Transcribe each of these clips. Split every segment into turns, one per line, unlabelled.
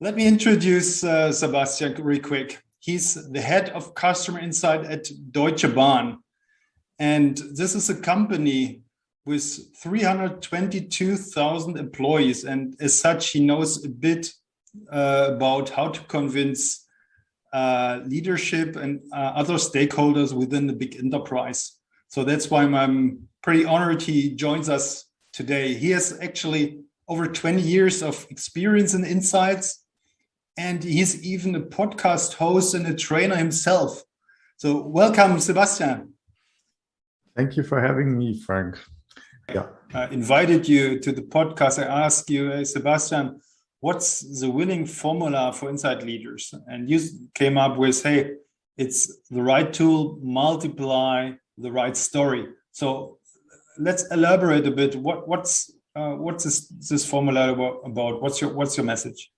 Let me introduce Sebastian real quick. He's the head of customer insight at Deutsche Bahn. And this is a company with 322,000 employees. And as such, he knows a bit about how to convince leadership and other stakeholders within the big enterprise. So that's why I'm pretty honored he joins us today. He has actually over 20 years of experience in insights, and he's even a podcast host and a trainer himself. So welcome, Sebastian.
Thank you for having me, Frank.
Yeah. I invited you to the podcast. I asked you, hey, Sebastian, what's the winning formula for insight leaders? And you came up with, hey, it's the right tool, multiply the right story. So let's elaborate a bit. What's this formula about? What's your message?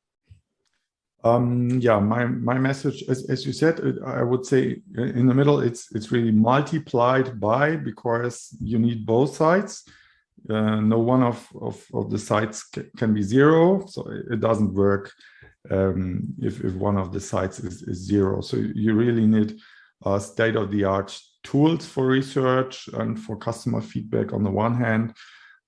My message, as you said, I would say in the middle, it's really multiplied by, because you need both sides. No one of the sides can be zero, so it doesn't work if one of the sides is zero. So you really need state-of-the-art tools for research and for customer feedback on the one hand.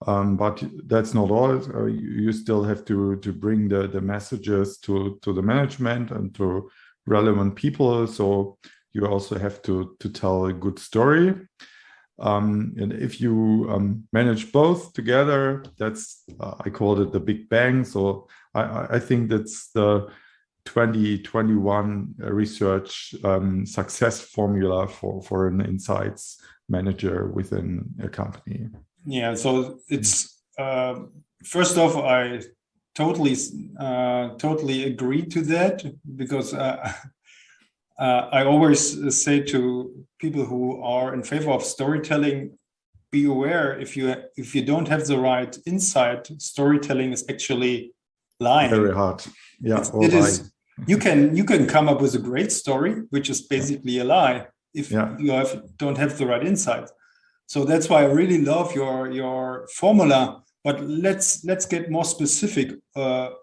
But that's not all. You still have to bring the messages to the management and to relevant people. So you also have to tell a good story. And if you manage both together, that's I call it the Big Bang. So I think that's the 2021 research success formula for an insights manager within a company.
Yeah, so it's first off, I totally agree to that, because I always say to people who are in favor of storytelling, be aware if you don't have the right insight, storytelling is actually lying.
Very hard. Yeah,
it is. You can come up with a great story, which is basically a lie if you don't have the right insight. So that's why I really love your formula. But let's get more specific.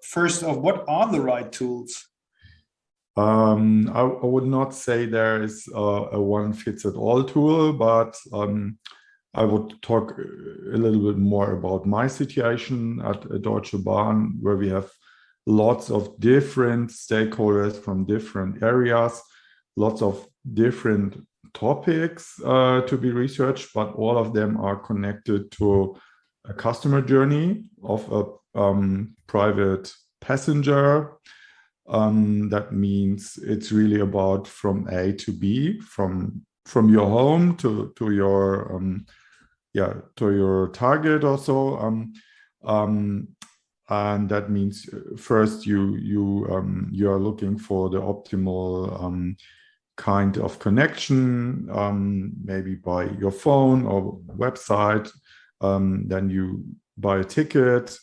First of, what are the right tools?
I would not say there is a one-fits-it-all tool, but I would talk a little bit more about my situation at Deutsche Bahn, where we have lots of different stakeholders from different areas, lots of different topics to be researched, but all of them are connected to a customer journey of a private passenger. That means it's really about from A to B, from your home to your to your target or so. And that means first you are looking for the optimal kind of connection, maybe by your phone or website. Then you buy a ticket,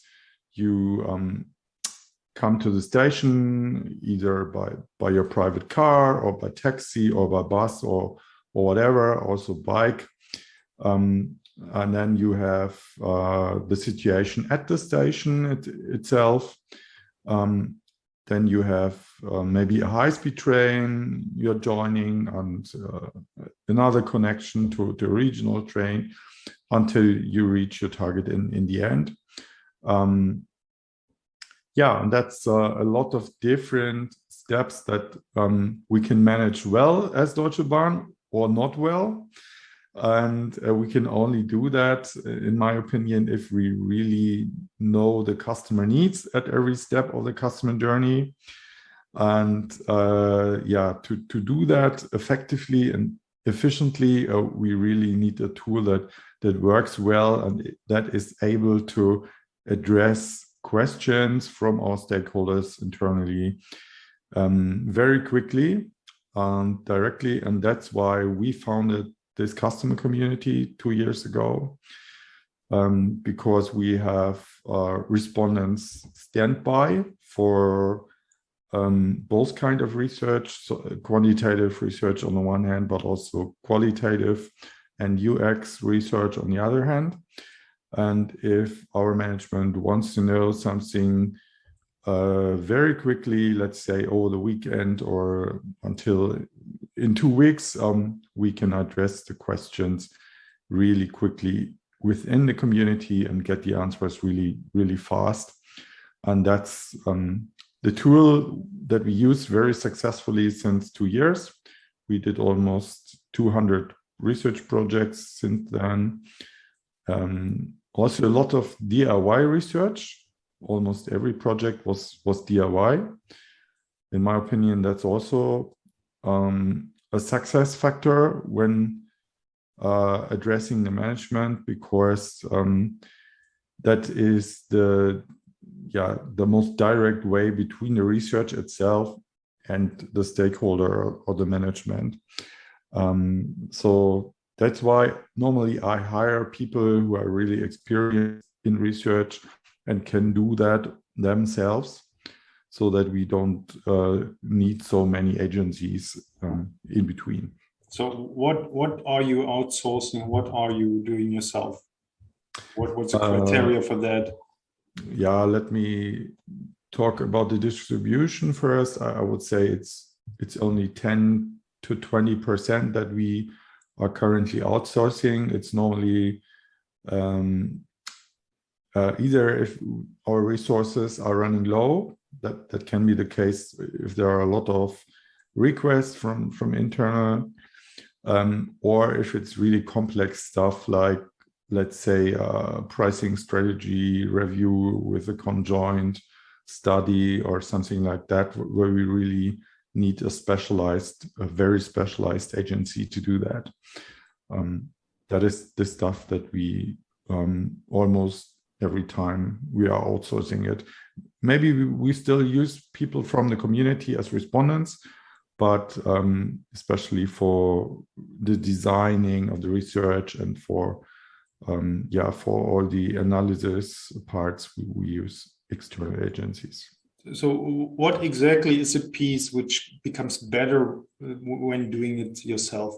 you come to the station either by your private car or by taxi or by bus or whatever, also bike. And then you have the situation at the station itself. Then you have maybe a high-speed train you're joining, and another connection to a regional train until you reach your target in the end. And that's a lot of different steps that we can manage well as Deutsche Bahn or not well. And we can only do that, in my opinion, if we really know the customer needs at every step of the customer journey. And to do that effectively and efficiently, we really need a tool that works well and that is able to address questions from our stakeholders internally very quickly and directly. And that's why we founded this customer community 2 years ago, because we have respondents standby for both kind of research, so quantitative research on the one hand, but also qualitative and UX research on the other hand. And if our management wants to know something very quickly, let's say over the weekend or until in 2 weeks, we can address the questions really quickly within the community and get the answers really, really fast. And that's the tool that we use very successfully since 2 years. We did almost 200 research projects since then. Also a lot of DIY research. Almost every project was DIY. In my opinion, that's also a success factor when addressing the management, because that is the most direct way between the research itself and the stakeholder or the management. So that's why normally I hire people who are really experienced in research and can do that themselves, so that we don't need so many agencies in between.
So what are you outsourcing? What are you doing yourself? What's the criteria for that?
Yeah, let me talk about the distribution first. I would say it's only 10 to 20% that we are currently outsourcing. It's normally either if our resources are running low, that can be the case if there are a lot of requests from internal, or if it's really complex stuff like, let's say, pricing strategy review with a conjoint study or something like that, where we really need a very specialized agency to do that. That is the stuff that we almost every time we are outsourcing it. Maybe we still use people from the community as respondents, but especially for the designing of the research and for all the analysis parts, we use external agencies.
So what exactly is a piece which becomes better when doing it yourself?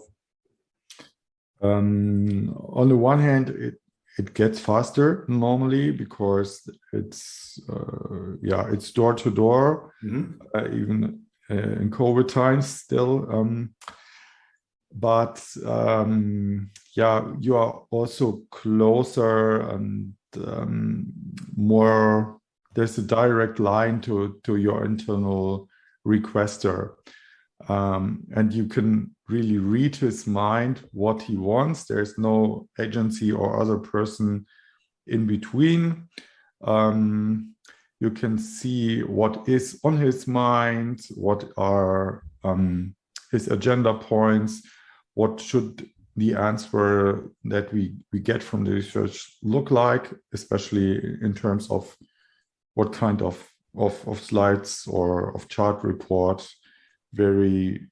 On the one hand, it gets faster normally because it's door to door, even in COVID times still. But you are also closer and more. There's a direct line to your internal requester, and you can really read his mind, what he wants. There's no agency or other person in between. You can see what is on his mind, what are his agenda points, what should the answer that we get from the research look like, especially in terms of what kind of slides or of chart report, very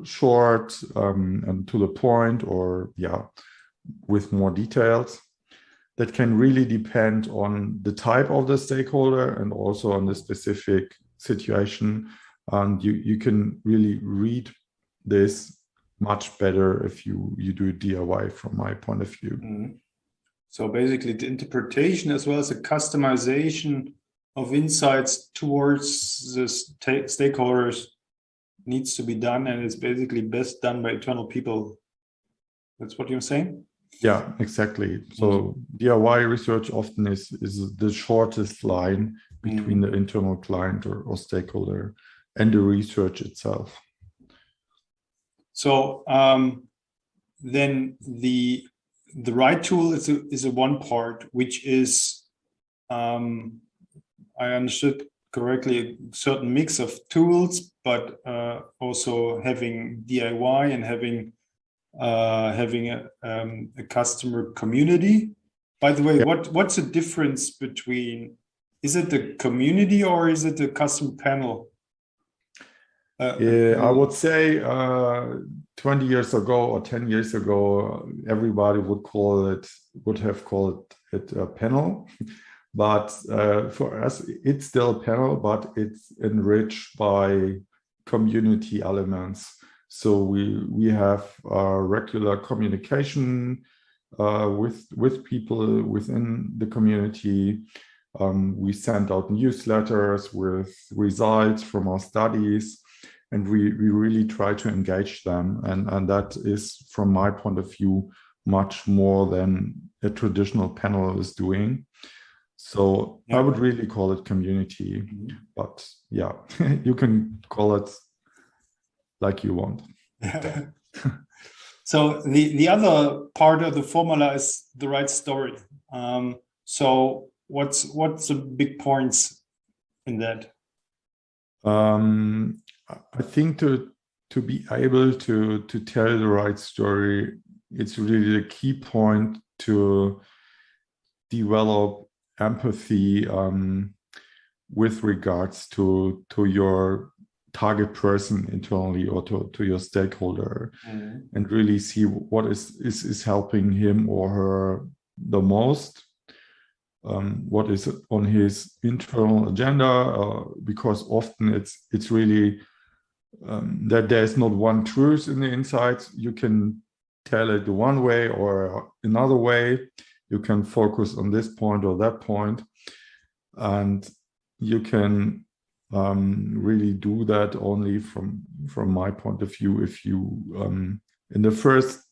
short and to the point, or with more details. That can really depend on the type of the stakeholder and also on the specific situation. And you can really read this much better if you do DIY, from my point of view.
So basically the interpretation as well as the customization of insights towards the stakeholders needs to be done, and it's basically best done by internal people. That's what you're saying?
Yeah, exactly. So DIY research often is the shortest line between the internal client or stakeholder and the research itself.
So then the right tool is a one part, which is, I understood correctly, a certain mix of tools, but also having DIY and having a customer community. By the way, what's the difference between, is it the community or is it the customer panel?
I would say 20 years ago or 10 years ago, everybody would have called it a panel. But for us, it's still a panel, but it's enriched by community elements. So we have regular communication with people within the community. We send out newsletters with results from our studies, and we really try to engage them. And that is, from my point of view, much more than a traditional panel is doing. So I would really call it community, but yeah, you can call it like you want.
So the other part of the formula is the right story. So what's the big points in that?
I think to be able to tell the right story, it's really the key point to develop empathy with regards to your target person internally, or to your stakeholder, and really see what is helping him or her the most, what is on his internal agenda, because often it's really that there's not one truth in the insights. You can tell it one way or another way. You can focus on this point or that point, and you can really do that only from my point of view if you in the first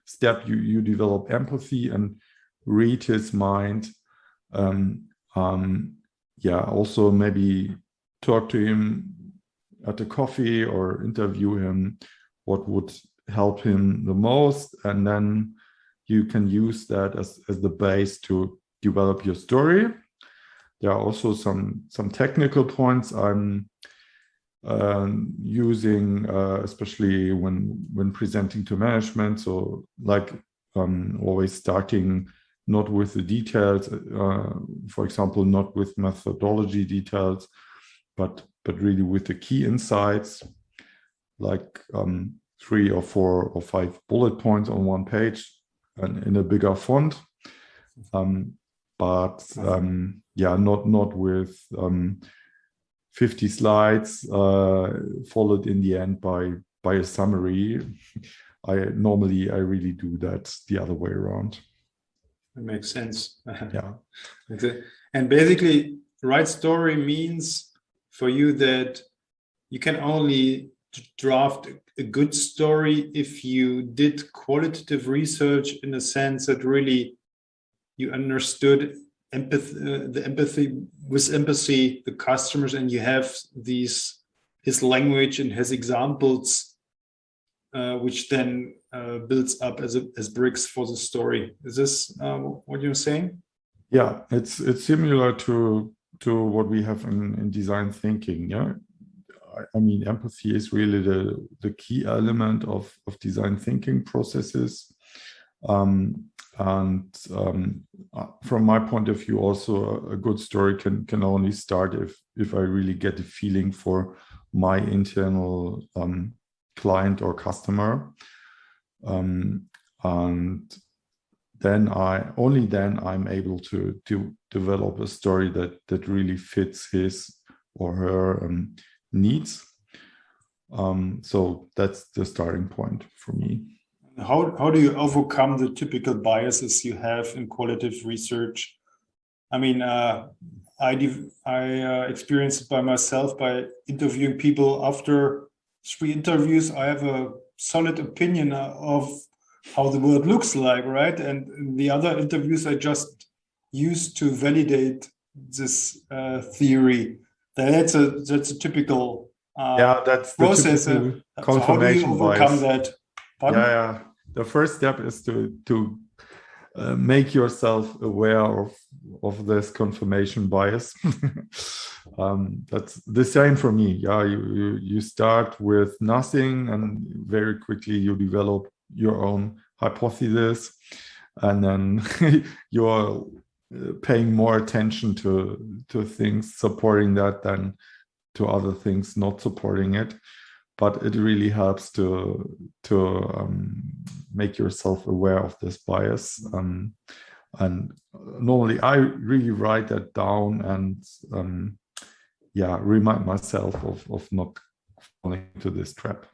step you develop empathy and read his mind. Also maybe talk to him at a coffee or interview him what would help him the most, and then you can use that as the base to develop your story. There are also some technical points I'm using, especially when presenting to management. So like always starting not with the details, for example, not with methodology details, but really with the key insights, like 3 or 4 or 5 bullet points on one page and in a bigger font. Not with 50 slides followed in the end by a summary. I really do that the other way around.
That makes sense.
Yeah.
And basically, right story means for you that you can only draft a good story if you did qualitative research, in the sense that really you understood empathy the customers, and you have his language and his examples, which then builds up as bricks for the story. Is this what you're saying?
Yeah, it's similar to what we have in design thinking. Yeah, I mean, empathy is really the key element of design thinking processes. From my point of view, also a good story can only start if I really get a feeling for my internal client or customer, and then I'm able to develop a story that really fits his or her needs. So that's the starting point for me.
How do you overcome the typical biases you have in qualitative research? I mean, I experienced it by myself by interviewing people. After 3 interviews, I have a solid opinion of how the world looks like, right? And the other interviews I just used to validate this theory. That's a typical
that's
process.
The
So how do you overcome
bias.
that? Pardon?
Yeah. The first step is to make yourself aware of this confirmation bias. That's the same for me. Yeah, you start with nothing, and very quickly you develop your own hypothesis, and then you're paying more attention to things supporting that than to other things not supporting it. But it really helps to make yourself aware of this bias. And normally I really write that down and remind myself of not falling into this trap.